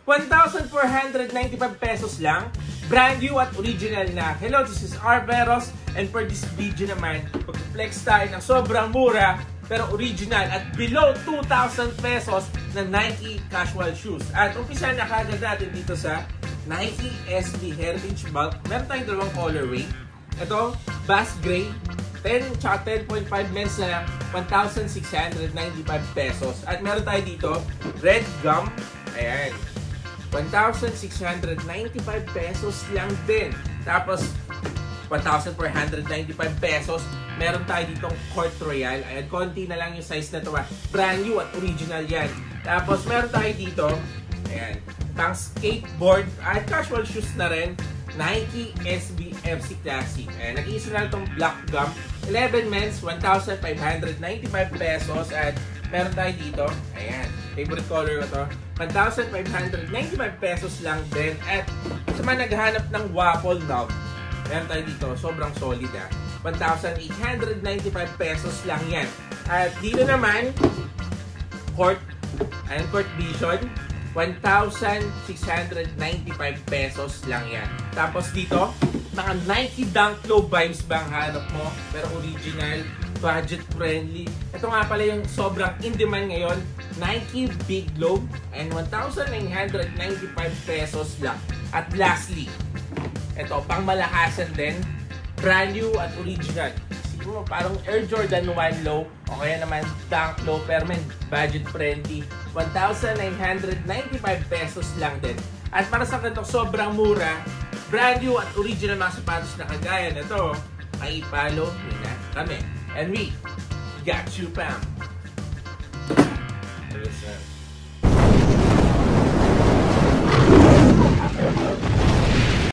1,495 pesos lang. Brand new at original na. Hello, this is Arberos, and for this video naman, mag-flex tayo ng sobrang mura pero original at below 2,000 pesos na Nike casual shoes. At umpisa na kagad natin dito sa Nike SB Heritage Bulk. Meron tayong dalawang colorway. Ito, Bass Gray, 10 tsaka 10.5 men's na lang, 1,695 pesos. At meron tayo dito, Red Gum, ayan, 1,695 pesos lang din. Tapos, 1,495 pesos. Meron tayo ditong Court Royal. Ayan, konti na lang yung size na ito. Brand new at original yan. Tapos, meron tayo dito, ayan, pang skateboard at casual shoes na rin. Nike SB FC Classic. Ayan, nag-iisa na itong Black Gum. 11 men's, 1,595 pesos. At meron tayo dito, ayan, favorite color ko to, 1,595 pesos lang din. At sa mga naghahanap ng waffle knob, meron tayo dito, sobrang solid 1,895 pesos lang yan. At dito naman, Court Vision, 1,695 pesos lang yan. Tapos dito, naka Nike Dunk Low vibes ba ang hanap mo? Pero original, budget friendly. Ito nga pala yung sobrang in demand ngayon, Nike Big Low, and 1,995 pesos lang. At lastly, ito, pang malakasan din, brand new at original. Siguro parang Air Jordan 1 Low o kaya naman Dunk Low, pero man, budget friendly, 1,995 pesos lang din. At para sa ganito, sobrang mura, brand new at original mga sapatos na kagaya na ito, ay i-follow nyo na kami. And we got you, Pam.